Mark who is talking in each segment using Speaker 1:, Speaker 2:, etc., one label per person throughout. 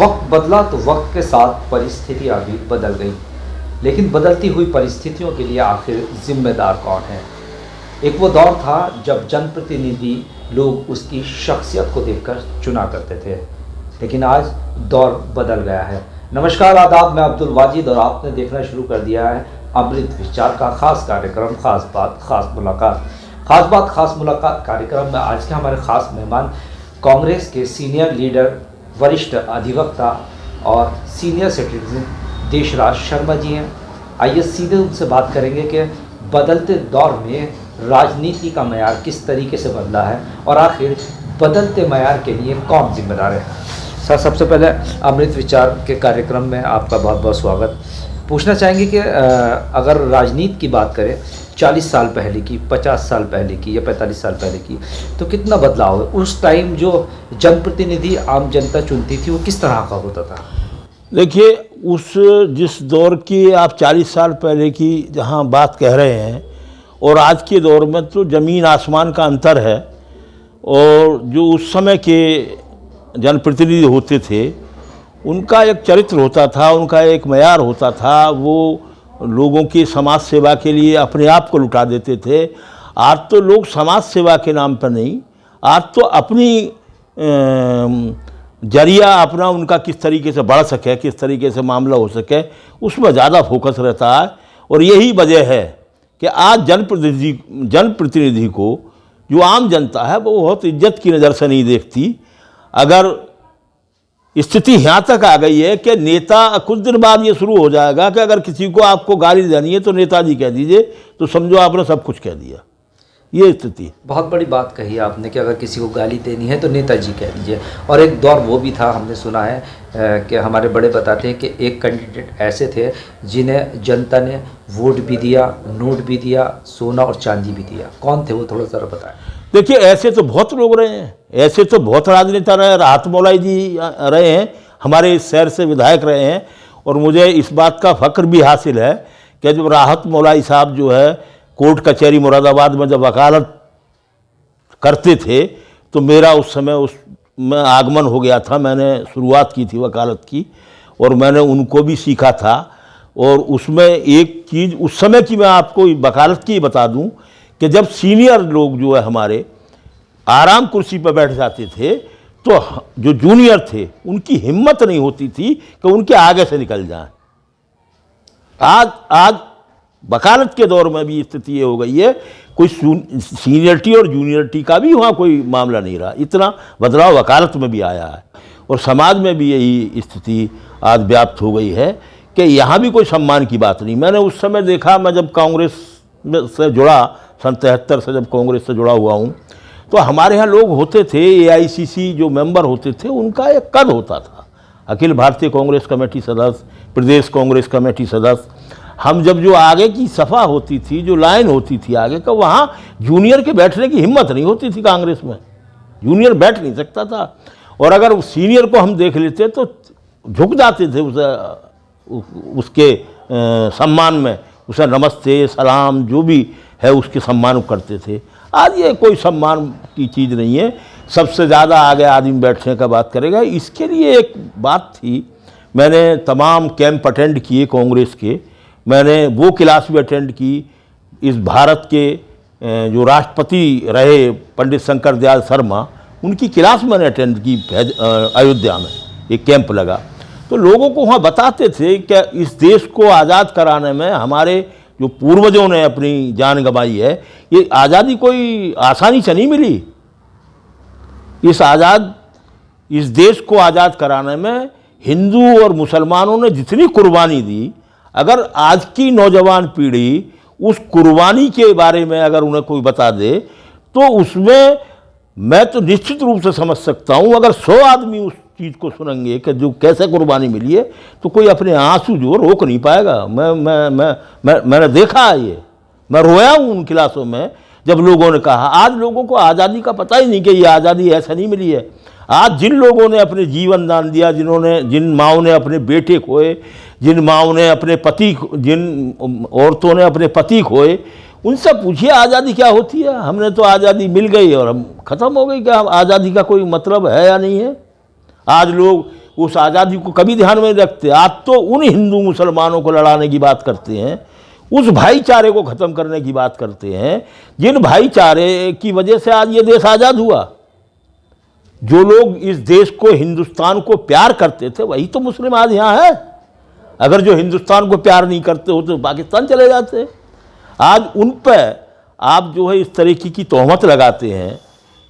Speaker 1: वक्त बदला तो वक्त के साथ परिस्थितियाँ भी बदल गई, लेकिन बदलती हुई परिस्थितियों के लिए आखिर जिम्मेदार कौन है। एक वो दौर था जब जनप्रतिनिधि लोग उसकी शख्सियत को देखकर चुना करते थे, लेकिन आज दौर बदल गया है। नमस्कार, आदाब, मैं अब्दुल वाजिद और आपने देखना शुरू कर दिया है अमृत विचार का खास कार्यक्रम खास बात खास मुलाकात। खास बात खास मुलाकात कार्यक्रम में आज के हमारे खास मेहमान कांग्रेस के सीनियर लीडर, वरिष्ठ अधिवक्ता और सीनियर सिटीजन देशराज शर्मा जी हैं। आइए सीधे उनसे बात करेंगे कि बदलते दौर में राजनीति का मयार किस तरीके से बदला है और आखिर बदलते मयार के लिए कौन जिम्मेदार है। सर, सबसे पहले अमृत विचार के कार्यक्रम में आपका बहुत बहुत स्वागत। पूछना चाहेंगे कि अगर राजनीति की बात करें 40 साल पहले की, 50 साल पहले की या 45 साल पहले की, तो कितना बदलाव है। उस टाइम जो जनप्रतिनिधि आम जनता चुनती थी वो किस तरह का होता था।
Speaker 2: देखिए, उस जिस दौर की आप 40 साल पहले की जहाँ बात कह रहे हैं और आज के दौर में तो ज़मीन आसमान का अंतर है। और जो उस समय के जनप्रतिनिधि होते थे उनका एक चरित्र होता था, उनका एक मयार होता था। वो लोगों की समाज सेवा के लिए अपने आप को लुटा देते थे। आज तो लोग समाज सेवा के नाम पर नहीं, आज तो अपनी जरिया अपना उनका किस तरीके से बढ़ सके, किस तरीके से मामला हो सके, उसमें ज़्यादा फोकस रहता है। और यही वजह है कि आज जनप्रतिनिधि को जो आम जनता है वो बहुत इज्जत की नज़र से नहीं देखती। अगर स्थिति यहाँ तक आ गई है कि नेता, कुछ दिन बाद ये शुरू हो जाएगा कि अगर किसी को आपको गाली देनी है तो नेताजी कह दीजिए, तो समझो आपने सब कुछ कह दिया। ये स्थिति
Speaker 1: बहुत बड़ी बात कही आपने कि अगर किसी को गाली देनी है तो नेताजी कह दीजिए। और एक दौर वो भी था, हमने सुना है कि हमारे बड़े बताते हैं कि एक कैंडिडेट ऐसे थे जिन्हें जनता ने वोट भी दिया, नोट भी दिया, सोना और चांदी भी दिया। कौन थे वो, थोड़ा सा बताएं।
Speaker 2: देखिए, ऐसे तो बहुत लोग रहे हैं, ऐसे तो बहुत राजनेता रहे। राहत मौलाई जी रहे हैं, हमारे इस शहर से विधायक रहे हैं। और मुझे इस बात का फ़ख्र भी हासिल है कि जब राहत मौलाई साहब जो है कोर्ट कचहरी मुरादाबाद में जब वकालत करते थे तो मेरा उस समय उसमें आगमन हो गया था। मैंने शुरुआत की थी वकालत की और मैंने उनको भी सीखा था। और उसमें एक चीज़ उस समय की मैं आपको वकालत की बता दूं कि जब सीनियर लोग जो है हमारे आराम कुर्सी पर बैठ जाते थे तो जो जूनियर थे उनकी हिम्मत नहीं होती थी कि उनके आगे से निकल जाएं। आज वकालत के दौर में भी स्थिति ये हो गई है, कोई सीनियरिटी और जूनियरिटी का भी वहाँ कोई मामला नहीं रहा। इतना बदलाव वकालत में भी आया है और समाज में भी यही स्थिति आज व्याप्त हो गई है कि यहाँ भी कोई सम्मान की बात नहीं। मैंने उस समय देखा, मैं जब कांग्रेस से जुड़ा, सन 73 से जब कांग्रेस से जुड़ा हुआ हूँ, तो हमारे यहाँ लोग होते थे, AICC जो मेंबर होते थे उनका एक कद होता था, अखिल भारतीय कांग्रेस कमेटी सदस्य, प्रदेश कांग्रेस कमेटी सदस्य। हम जब जो आगे की सफ़ा होती थी, जो लाइन होती थी आगे का, वहाँ जूनियर के बैठने की हिम्मत नहीं होती थी। कांग्रेस में जूनियर बैठ नहीं सकता था। और अगर सीनियर को हम देख लेते तो झुक जाते थे उसके सम्मान में, उसे नमस्ते सलाम जो भी है उसके सम्मान करते थे। आज ये कोई सम्मान की चीज़ नहीं है। सबसे ज़्यादा आगे आदमी बैठने का बात करेगा। इसके लिए एक बात थी, मैंने तमाम कैंप अटेंड किए कांग्रेस के, मैंने वो क्लास भी अटेंड की। इस भारत के जो राष्ट्रपति रहे पंडित शंकर दयाल शर्मा, उनकी क्लास मैंने अटेंड की अयोध्या में, एक कैंप लगा। तो लोगों को वहाँ बताते थे कि इस देश को आज़ाद कराने में हमारे जो पूर्वजों ने अपनी जान गंवाई है, ये आज़ादी कोई आसानी से नहीं मिली। इस देश को आज़ाद कराने में हिंदू और मुसलमानों ने जितनी कुर्बानी दी, अगर आज की नौजवान पीढ़ी उस कुर्बानी के बारे में अगर उन्हें कोई बता दे तो उसमें मैं तो निश्चित रूप से समझ सकता हूँ, अगर 100 आदमी उस चीज़ को सुनेंगे कि जो कैसे कुर्बानी मिली है, तो कोई अपने आंसू जो रोक नहीं पाएगा। मैंने देखा है ये, मैं रोया हूँ उन क्लासों में जब लोगों ने कहा। आज लोगों को आज़ादी का पता ही नहीं कि ये आज़ादी ऐसा नहीं मिली है। आज जिन लोगों ने अपने जीवन दान दिया, जिन माओं ने अपने बेटे खोए, जिन माओं ने अपने पति, जिन औरतों ने अपने पति खोए, उनसे पूछिए आज़ादी क्या होती है। हमने तो आज़ादी मिल गई और हम ख़त्म हो गई, क्या आज़ादी का कोई मतलब है या नहीं है। आज लोग उस आज़ादी को कभी ध्यान में नहीं रखते। आज तो उन हिंदू मुसलमानों को लड़ाने की बात करते हैं, उस भाईचारे को ख़त्म करने की बात करते हैं जिन भाईचारे की वजह से आज ये देश आज़ाद हुआ। जो लोग इस देश को, हिंदुस्तान को प्यार करते थे, वही तो मुस्लिम आज यहाँ है। अगर जो हिंदुस्तान को प्यार नहीं करते हो तो पाकिस्तान चले जाते। आज उन पर आप जो है इस तरीके की तोहमत लगाते हैं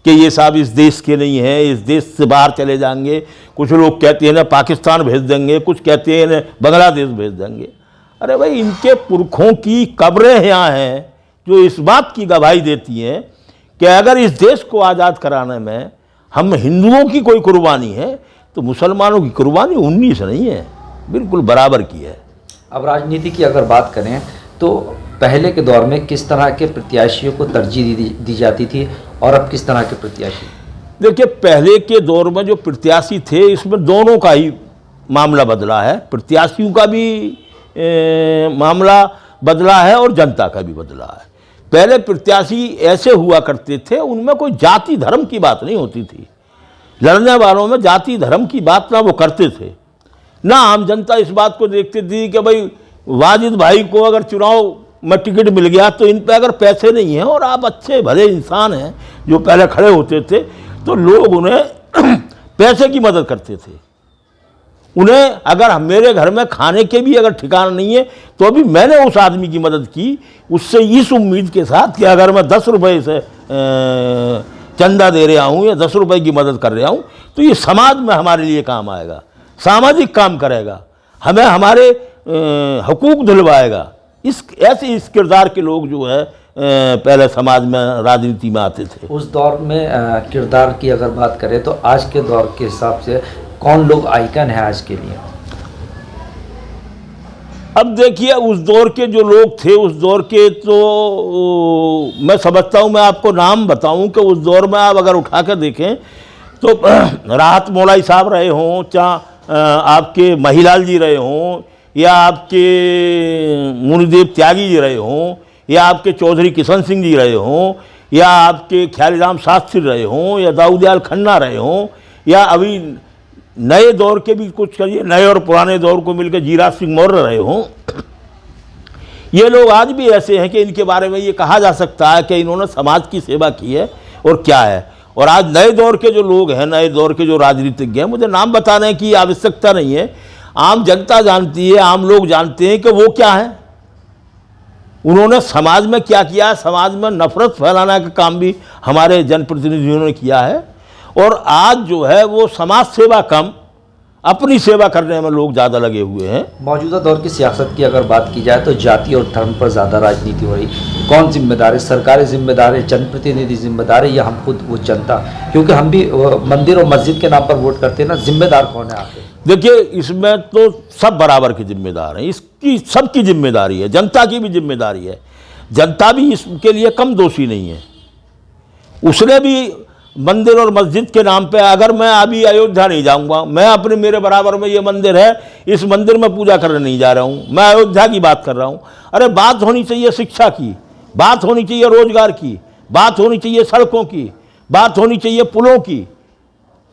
Speaker 2: कि ये साहब इस देश के नहीं हैं, इस देश से बाहर चले जाएंगे। कुछ लोग कहते हैं ना पाकिस्तान भेज देंगे, कुछ कहते हैं ना बांग्लादेश भेज देंगे। अरे भाई, इनके पुरखों की कब्रें यहाँ हैं जो इस बात की गवाही देती हैं कि अगर इस देश को आज़ाद कराने में हम हिंदुओं की कोई कुर्बानी है तो मुसलमानों की कुर्बानी 19 नहीं है, बिल्कुल बराबर की है।
Speaker 1: अब राजनीति की अगर बात करें तो पहले के दौर में किस तरह के प्रत्याशियों को तरजीह दी जाती थी और अब किस तरह के प्रत्याशी?
Speaker 2: देखिए, पहले के दौर में जो प्रत्याशी थे, इसमें दोनों का ही मामला बदला है। प्रत्याशियों का भी मामला बदला है और जनता का भी बदला है। पहले प्रत्याशी ऐसे हुआ करते थे, उनमें कोई जाति धर्म की बात नहीं होती थी। लड़ने वालों में जाति धर्म की बात ना वो करते थे, ना आम जनता इस बात को देखती थी कि भाई वाजिद भाई को अगर चुनाव में टिकट मिल गया तो इन पे अगर पैसे नहीं हैं और आप अच्छे भले इंसान हैं जो पहले खड़े होते थे तो लोग उन्हें पैसे की मदद करते थे। उन्हें अगर मेरे घर में खाने के भी अगर ठिकाना नहीं है तो अभी मैंने उस आदमी की मदद की, उससे इस उम्मीद के साथ कि अगर मैं 10 रुपये से चंदा दे रहा हूँ या 10 रुपये की मदद कर रहा हूँ तो ये समाज में हमारे लिए काम आएगा, सामाजिक काम करेगा, हमें हमारे हकूक़ दिलवाएगा। इस किरदार के लोग जो है पहले समाज में, राजनीति में आते थे।
Speaker 1: उस दौर में किरदार की अगर बात करें तो आज के दौर के हिसाब से कौन लोग आइकन है आज के लिए?
Speaker 2: अब देखिए, उस दौर के जो लोग थे, उस दौर के तो मैं समझता हूँ, मैं आपको नाम बताऊँ कि उस दौर में आप अगर उठा कर देखें तो राहत मौलाई साहब रहे हों, चाहे आपके महिलाल जी रहे हों, या आपके मुनिदेव त्यागी जी रहे हों, या आपके चौधरी किशन सिंह जी रहे हों, या आपके ख्यालीराम शास्त्री रहे हों, या दाऊदयाल खन्ना रहे हों, या अभी नए दौर के भी कुछ करिए, नए और पुराने दौर को मिलकर जीराज सिंह मौर्य रहे हों, ये लोग आज भी ऐसे हैं कि इनके बारे में ये कहा जा सकता है कि इन्होंने समाज की सेवा की है और क्या है। और आज नए दौर के जो लोग हैं, नए दौर के जो राजनीतिज्ञ हैं, मुझे नाम बताने की आवश्यकता नहीं है, आम जनता जानती है, आम लोग जानते हैं कि वो क्या है, उन्होंने समाज में क्या किया। समाज में नफरत फैलाने का काम भी हमारे जनप्रतिनिधियों ने किया है। और आज जो है वो समाज सेवा कम, अपनी सेवा करने में लोग ज़्यादा लगे हुए हैं।
Speaker 1: मौजूदा दौर की सियासत की अगर बात की जाए तो जाति और धर्म पर ज़्यादा राजनीति हो रही। कौन जिम्मेदार है? सरकारें जिम्मेदार है, जनप्रतिनिधि जिम्मेदार है, या हम खुद वो जनता? क्योंकि हम भी मंदिर और मस्जिद के नाम पर वोट करते हैं ना, जिम्मेदार कौन है आखिर?
Speaker 2: देखिए, इसमें तो सब बराबर के जिम्मेदार हैं, इसकी सबकी जिम्मेदारी है, जनता की भी जिम्मेदारी है। जनता भी इसके लिए कम दोषी नहीं है। उसने भी मंदिर और मस्जिद के नाम पे, अगर मैं अभी अयोध्या नहीं जाऊंगा, मैं अपने मेरे बराबर में ये मंदिर है, इस मंदिर में पूजा करने नहीं जा रहा हूँ, मैं अयोध्या की बात कर रहा हूँ। अरे बात होनी चाहिए शिक्षा की, बात होनी चाहिए रोजगार की, बात होनी चाहिए सड़कों की, बात होनी चाहिए पुलों की।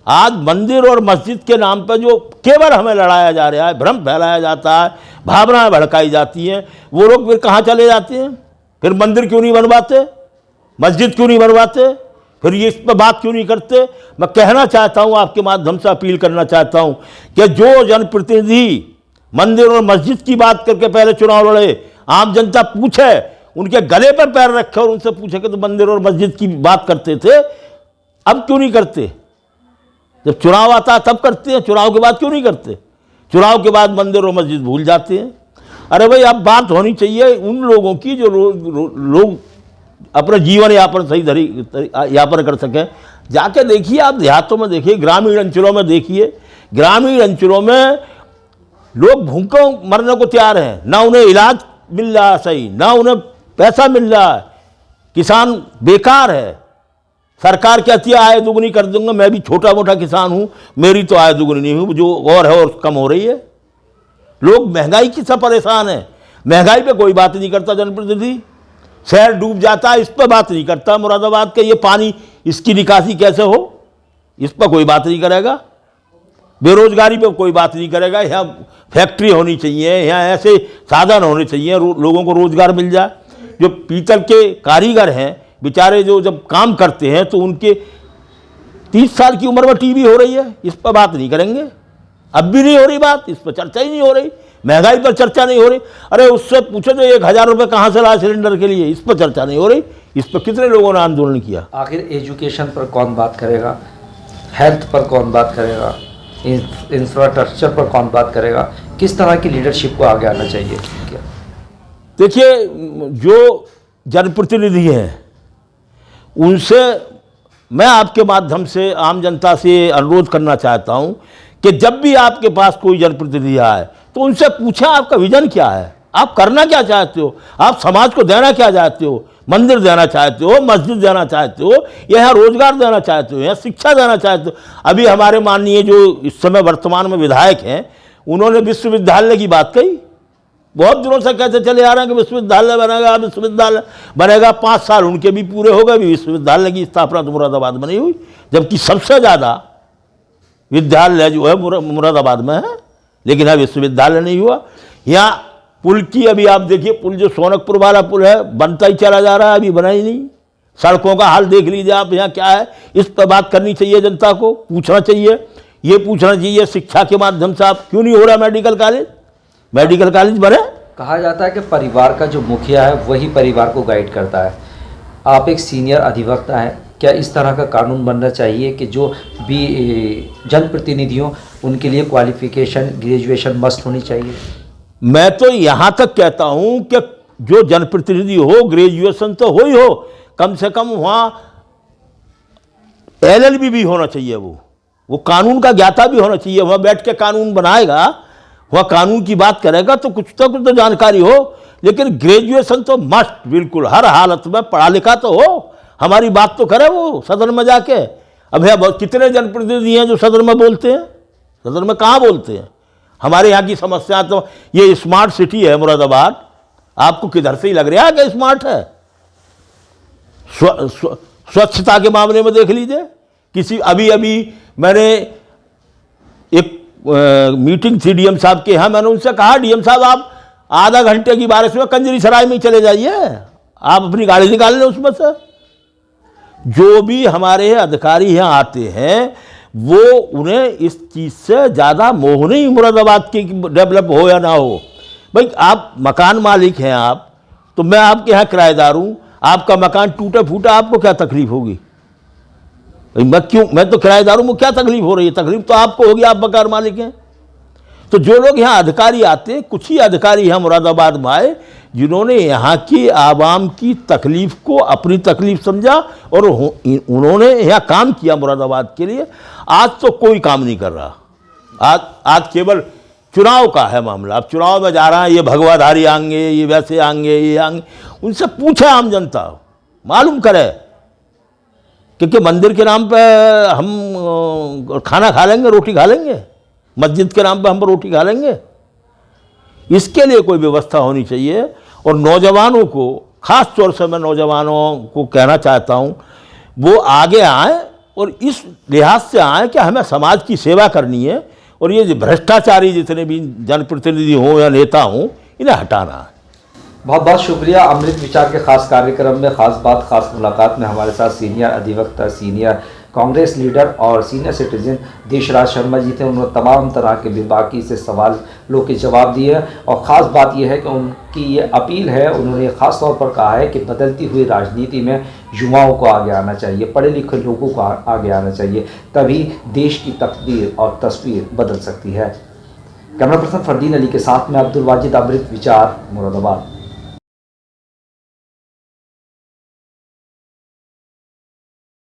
Speaker 2: आज मंदिर और मस्जिद के नाम पर जो केवल हमें लड़ाया जा रहा है, भ्रम फैलाया जाता है, भावनाएं भड़काई जाती हैं, वो लोग फिर कहाँ चले जाते हैं? फिर मंदिर क्यों नहीं बनवाते, मस्जिद क्यों नहीं बनवाते, फिर ये इस पर बात क्यों नहीं करते? मैं कहना चाहता हूँ, आपके माध्यम से अपील करना चाहता हूँ कि जो जनप्रतिनिधि मंदिर और मस्जिद की बात करके पहले चुनाव लड़े, आम जनता पूछे, उनके गले पर पैर रखे और उनसे पूछे कि तो मंदिर और मस्जिद की बात करते थे, अब क्यों नहीं करते? जब चुनाव आता है तब करते हैं, चुनाव के बाद क्यों नहीं करते? चुनाव के बाद मंदिर और मस्जिद भूल जाते हैं। अरे भाई, अब बात होनी चाहिए उन लोगों की जो लोग अपना जीवन यापन सही यापन कर सकें। जाके देखिए, आप देहातों में देखिए, ग्रामीण अंचलों में देखिए, ग्रामीण अंचलों में लोग भूखों मरने को तैयार हैं, ना उन्हें इलाज मिल रहा है सही, ना उन्हें पैसा मिल रहा है, किसान बेकार है। सरकार कहती है आय दुगनी कर दूंगा, मैं भी छोटा मोटा किसान हूँ, मेरी तो आय दुगनी नहीं हुई, जो और है और कम हो रही है। लोग महंगाई की सब परेशान है, महंगाई पे कोई बात नहीं करता जनप्रतिनिधि। शहर डूब जाता है, इस पर बात नहीं करता। मुरादाबाद के ये पानी, इसकी निकासी कैसे हो, इस पर कोई बात नहीं करेगा। बेरोजगारी पे कोई बात नहीं करेगा। यहाँ फैक्ट्री होनी चाहिए, यहाँ ऐसे साधन होने चाहिए, लोगों को रोजगार मिल जाए। जो पीतल के कारीगर हैं बेचारे, जो जब काम करते हैं तो उनके 30 साल की उम्र में टीबी हो रही है, इस पर बात नहीं करेंगे। अब भी नहीं हो रही बात, इस पर चर्चा ही नहीं हो रही। महंगाई पर चर्चा नहीं हो रही। अरे उससे पूछो जो 1000 रुपये कहाँ से लाए सिलेंडर के लिए, इस पर चर्चा नहीं हो रही। इस पर कितने लोगों ने आंदोलन किया।
Speaker 1: आखिर एजुकेशन पर कौन बात करेगा, हेल्थ पर कौन बात करेगा, इंफ्रास्ट्रक्चर पर कौन बात करेगा, किस तरह की लीडरशिप को आगे आना चाहिए? क्या
Speaker 2: देखिए, जो जनप्रतिनिधि हैं उनसे मैं आपके माध्यम से आम जनता से अनुरोध करना चाहता हूं कि जब भी आपके पास कोई जनप्रतिनिधि आए तो उनसे पूछें आपका विजन क्या है, आप करना क्या चाहते हो, आप समाज को देना क्या चाहते हो। मंदिर देना चाहते हो, मस्जिद देना चाहते हो, या यहाँ रोजगार देना चाहते हो, या शिक्षा देना चाहते हो। अभी हमारे माननीय जो इस समय वर्तमान में विधायक हैं, उन्होंने विश्वविद्यालय की बात कही। बहुत दिनों से कहते चले आ रहे हैं कि विश्वविद्यालय बनेगा, विश्वविद्यालय बनेगा। 5 साल उनके भी पूरे हो गए, विश्वविद्यालय की स्थापना तो मुरादाबाद में नहीं हुई, जबकि सबसे ज़्यादा विद्यालय जो है मुरादाबाद में है, लेकिन अब विश्वविद्यालय नहीं हुआ। यहाँ पुल की अभी आप देखिए, पुल जो सोनकपुर वाला पुल है बनता ही चला जा रहा है, अभी बना ही नहीं। सड़कों का हाल देख लीजिए आप, यहाँ क्या है, इस पर बात करनी चाहिए, जनता को पूछना चाहिए। ये पूछना चाहिए शिक्षा के माध्यम से आप क्यों नहीं हो रहा मेडिकल कॉलेज बने।
Speaker 1: कहा जाता है कि परिवार का जो मुखिया है वही परिवार को गाइड करता है। आप एक सीनियर अधिवक्ता हैं, क्या इस तरह का कानून बनना चाहिए कि जो भी जनप्रतिनिधियों उनके लिए क्वालिफिकेशन ग्रेजुएशन मस्ट होनी चाहिए?
Speaker 2: मैं तो यहाँ तक कहता हूँ कि जो जनप्रतिनिधि हो ग्रेजुएशन तो हो ही हो, कम से कम वहाँ LLB भी होना चाहिए। वो कानून का ज्ञाता भी होना चाहिए। वहाँ बैठ के कानून बनाएगा, वह कानून की बात करेगा तो कुछ तो जानकारी हो। लेकिन ग्रेजुएशन तो मस्ट, बिल्कुल हर हालत में पढ़ा लिखा तो हो, हमारी बात तो करे वो सदन में जाके। अब है कितने जनप्रतिनिधि हैं जो सदन में बोलते हैं, सदन में कहाँ बोलते हैं। हमारे यहाँ की समस्या तो ये स्मार्ट सिटी है मुरादाबाद, आपको किधर से ही लग रहा है कि स्मार्ट है। स्वच्छता के मामले में देख लीजिए, किसी अभी मैंने एक मीटिंग थी डीएम साहब के यहाँ, मैंने उनसे कहा डीएम साहब आप आधा घंटे की बारिश में कंजरी सराय में चले जाइए, आप अपनी गाड़ी निकाल लें उसमें से। जो भी हमारे अधिकारी यहाँ आते हैं वो उन्हें इस चीज़ से ज़्यादा मोह नहीं मुरादाबाद की डेवलप हो या ना हो। भाई आप मकान मालिक हैं, आप तो मैं आपके यहाँ किराएदार हूँ, आपका मकान टूटा फूटा आपको क्या तकलीफ होगी? भाई मैं तो किराएदार हूँ, मुझे क्या तकलीफ हो रही है? तकलीफ तो आपको होगी, आप मकान मालिक हैं। तो जो लोग यहाँ अधिकारी आते हैं, कुछ ही अधिकारी यहाँ मुरादाबाद में आए जिन्होंने यहाँ की आवाम की तकलीफ को अपनी तकलीफ समझा और उन्होंने यहाँ काम किया मुरादाबाद के लिए। आज तो कोई काम नहीं कर रहा, आज केवल चुनाव का है मामला। अब चुनाव में जा रहा है, ये भगवाधारी आएंगे, ये वैसे आएंगे, ये आएंगे। उनसे पूछे आम जनता, मालूम करे, क्योंकि मंदिर के नाम पे हम खाना खा लेंगे, रोटी खा लेंगे, मस्जिद के नाम पे हम रोटी खा लेंगे। इसके लिए कोई व्यवस्था होनी चाहिए। और नौजवानों को, ख़ास तौर से मैं नौजवानों को कहना चाहता हूँ, वो आगे आएँ और इस लिहाज से आएँ कि हमें समाज की सेवा करनी है और ये भ्रष्टाचारी जितने भी जनप्रतिनिधि हों या नेता हों, इन्हें हटाना है।
Speaker 1: बहुत बहुत शुक्रिया। अमृत विचार के खास कार्यक्रम में खास बात खास मुलाकात में हमारे साथ सीनियर अधिवक्ता, सीनियर कांग्रेस लीडर और सीनियर सिटीजन देशराज शर्मा जी थे। उन्होंने तमाम तरह के बेबाकी से सवालों के जवाब दिए और ख़ास बात यह है कि उनकी ये अपील है, उन्होंने ख़ास तौर पर कहा है कि बदलती हुई राजनीति में युवाओं को आगे आना चाहिए, पढ़े लिखे लोगों को आगे आना चाहिए, तभी देश की तकदीर और तस्वीर बदल सकती है। कैमरा पर्सन फरदीन अली के साथ में अब्दुल वाजिद, अमृत विचार, मुरादाबाद।